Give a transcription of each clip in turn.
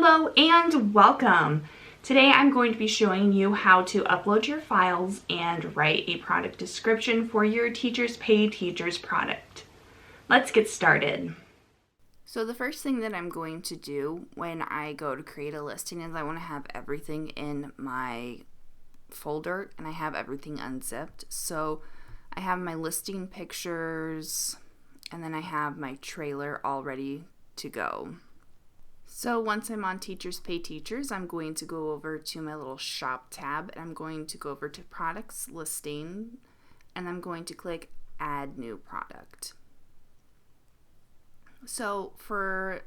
Hello and welcome. Today I'm going to be showing you how to upload your files and write a product description for your Teachers Pay Teachers product. Let's get started. So the first thing that I'm going to do when I go to create a listing is I want to have everything in my folder and I have everything unzipped. So I have my listing pictures and then I have my trailer all ready to go. So once I'm on Teachers Pay Teachers, I'm going to go over to my little shop tab and I'm going to go over to products listing and I'm going to click add new product. So for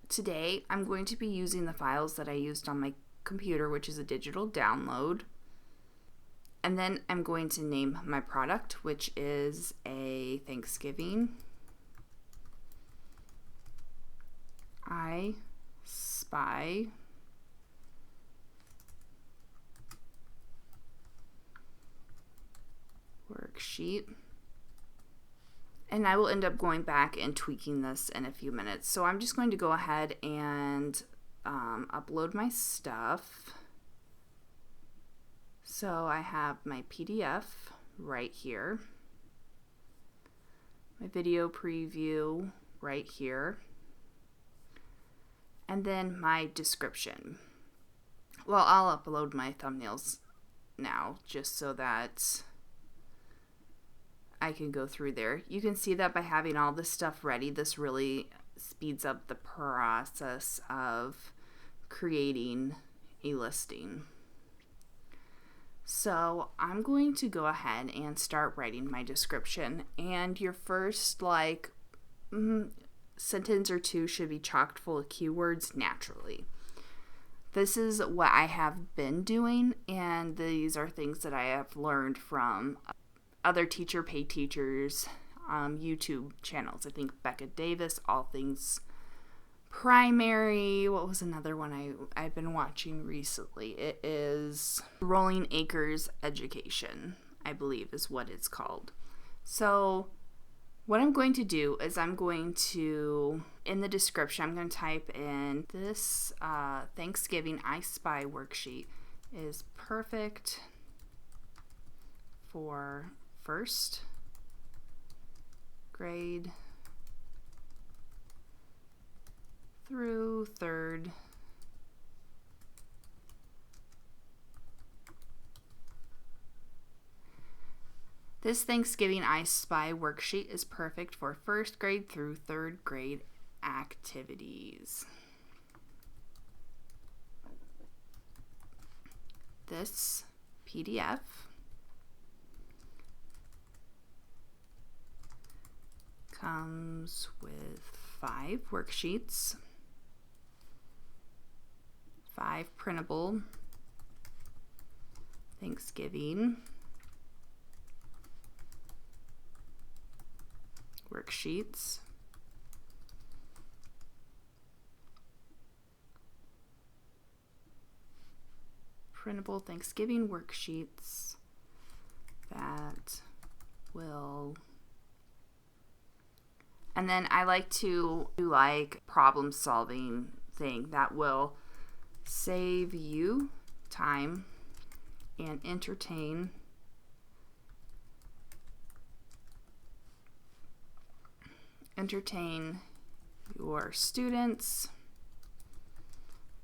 today, I'm going to be using the files that I used on my computer, which is a digital download. And then I'm going to name my product, which is a Thanksgiving I Spy worksheet. And I will end up going back and tweaking this in a few minutes. So I'm just going to go ahead and upload my stuff. So I have my PDF right here, my video preview right here, and then my description. Well, I'll upload my thumbnails now just so that I can go through there. You can see that by having all this stuff ready, this really speeds up the process of creating a listing. So I'm going to go ahead and start writing my description, and your first sentence or two should be chocked full of keywords naturally. This is what I have been doing, and these are things that I have learned from other Teacher Pay Teachers YouTube channels. I think Becca Davis, All Things Primary. What was another one I've been watching recently? It is Rolling Acres Education, I believe is what it's called. So what I'm going to do is I'm going to, in the description, I'm going to type in this Thanksgiving I Spy worksheet is perfect for first grade through third This Thanksgiving I Spy worksheet is perfect for first grade through third grade activities. This PDF comes with 5 worksheets, 5 printable Thanksgiving worksheets, printable Thanksgiving worksheets that will, and then I like to do problem solving thing that will save you time and entertain your students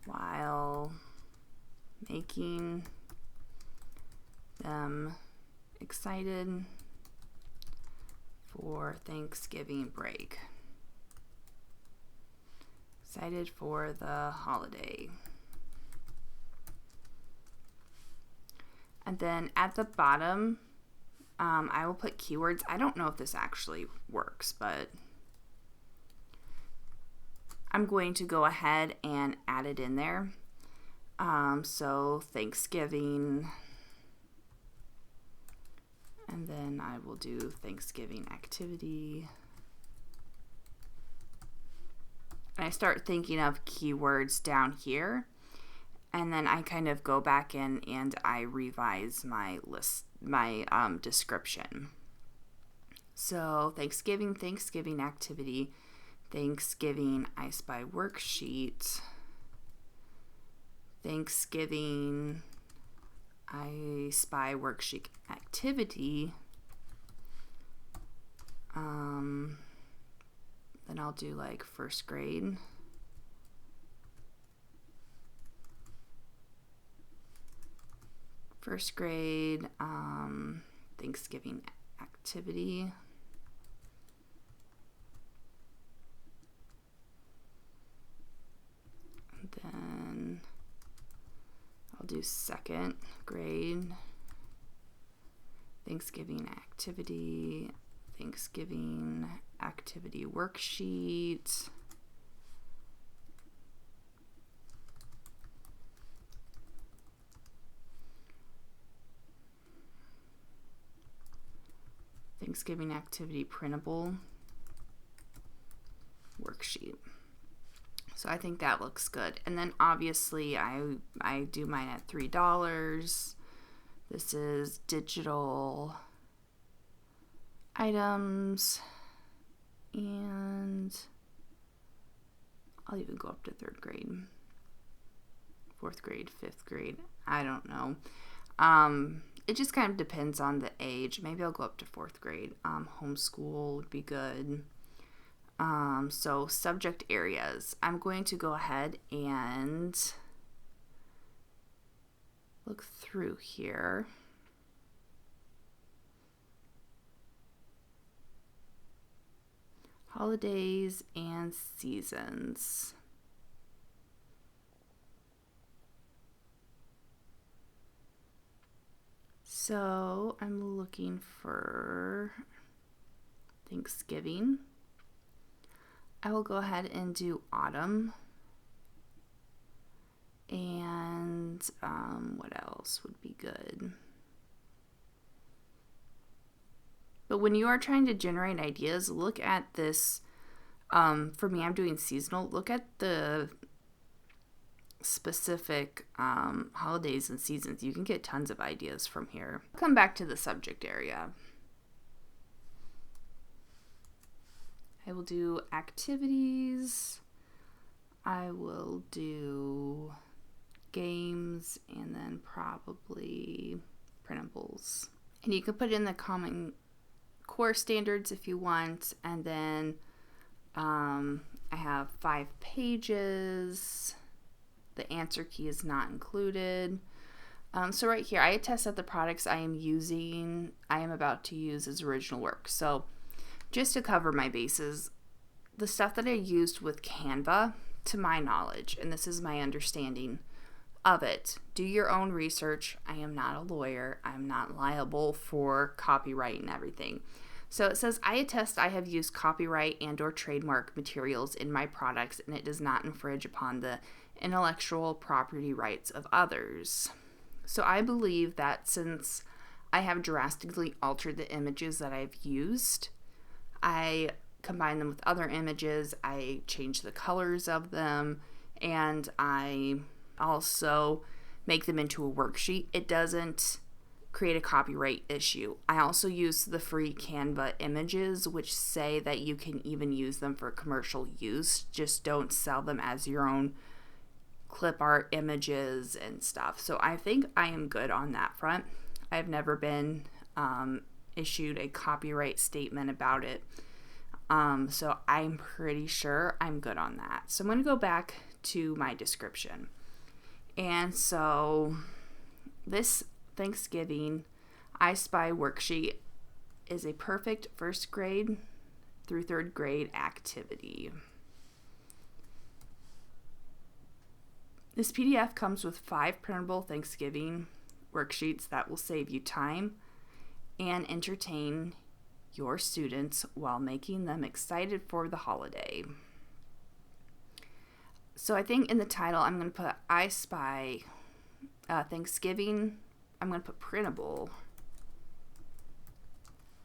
while making them excited for Thanksgiving break. Excited for the holiday. And then at the bottom, I will put keywords. I don't know if this actually works, but I'm going to go ahead and add it in there. So Thanksgiving, and then I will do Thanksgiving activity. And I start thinking of keywords down here, and then I kind of go back in and I revise my list, my description. So Thanksgiving activity, Thanksgiving I Spy worksheet, Thanksgiving I Spy worksheet activity. Then I'll do like first grade. First grade Thanksgiving activity. And then I'll do second grade Thanksgiving activity, Thanksgiving activity worksheet. Thanksgiving activity printable worksheet. So I think that looks good. And then obviously I do mine at $3. This is digital items, and I'll even go up to third grade, fourth grade, fifth grade. I don't know. It just kind of depends on the age. Maybe I'll go up to fourth grade. Homeschool would be good. So subject areas. I'm going to go ahead and look through here. Holidays and seasons. So I'm looking for Thanksgiving. I will go ahead and do autumn. And what else would be good? But when you are trying to generate ideas, look at this. For me, I'm doing seasonal. Look at the specific holidays and seasons. You can get tons of ideas from here. I'll come back to the subject area. I will do activities. I will do games, and then probably printables. And you can put in the Common Core standards if you want. And then I have 5 pages. The answer key is not included. So right here, I attest that the products I am about to use as original work. So just to cover my bases, the stuff that I used with Canva, to my knowledge, and this is my understanding of it, do your own research. I am not a lawyer. I'm not liable for copyright and everything. So it says, I attest I have used copyright and or trademark materials in my products, and it does not infringe upon the intellectual property rights of others. So I believe that since I have drastically altered the images that I've used, I combine them with other images, I change the colors of them, and I also make them into a worksheet. It doesn't create a copyright issue. I also use the free Canva images, which say that you can even use them for commercial use. Just don't sell them as your own clip art images and stuff. So I think I am good on that front. I've never been issued a copyright statement about it. So I'm pretty sure I'm good on that. So I'm going to go back to my description. And so this Thanksgiving I Spy worksheet is a perfect first grade through third grade activity. This PDF comes with 5 printable Thanksgiving worksheets that will save you time and entertain your students while making them excited for the holiday. So I think in the title I'm going to put I Spy Thanksgiving. I'm going to put printable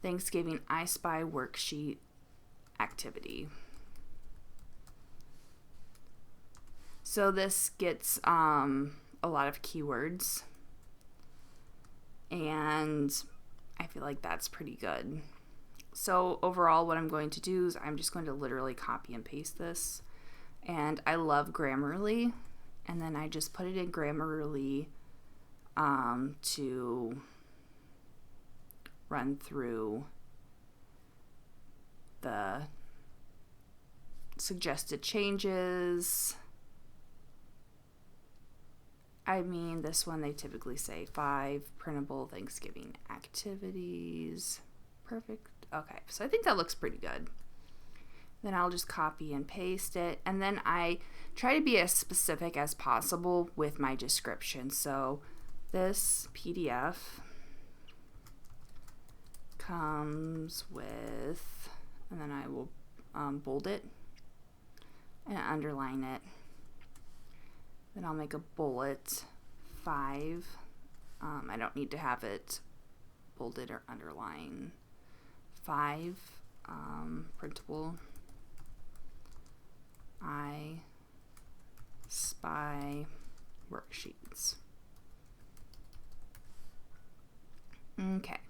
Thanksgiving I Spy worksheet activity. So this gets a lot of keywords, and I feel like that's pretty good. So overall, what I'm going to do is I'm just going to literally copy and paste this. And I love Grammarly, and then I just put it in Grammarly to run through the suggested changes. I mean, this one they typically say 5 printable Thanksgiving activities. Perfect. Okay, so I think that looks pretty good. Then I'll just copy and paste it, and then I try to be as specific as possible with my description. So this PDF comes with, and then I will bold it and underline it. Then I'll make a bullet 5. I don't need to have it bolded or underlined. 5 printable I Spy worksheets. Okay,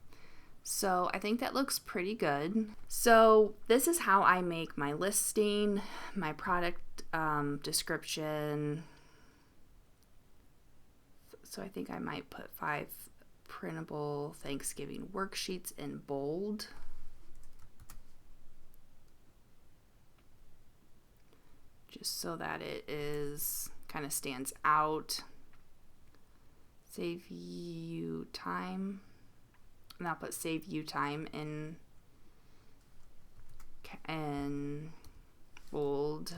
so I think that looks pretty good. So this is how I make my listing, my product description. So I think I might put 5 printable Thanksgiving worksheets in bold. Just so that it is kind of stands out. Save you time. And I'll put save you time in bold.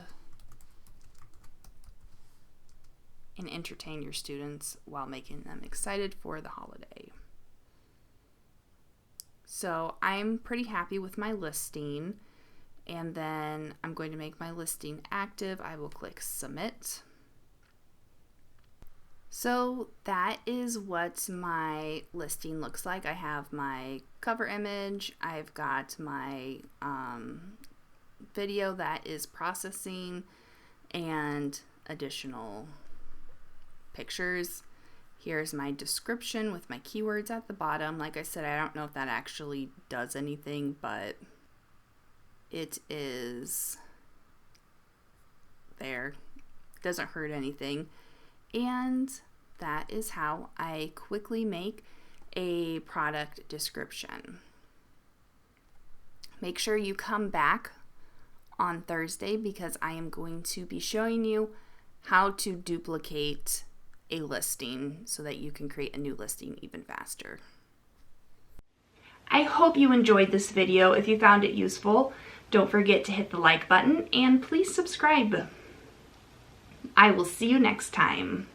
And entertain your students while making them excited for the holiday. So I'm pretty happy with my listing, and then I'm going to make my listing active. I will click submit. So that is what my listing looks like. I have my cover image, I've got my video that is processing, and additional pictures. Here's my description with my keywords at the bottom. Like I said, I don't know if that actually does anything, but it is there. Doesn't hurt anything. And that is how I quickly make a product description. Make sure you come back on Thursday because I am going to be showing you how to duplicate a listing so that you can create a new listing even faster. I hope you enjoyed this video. If you found it useful, don't forget to hit the like button and please subscribe. I will see you next time.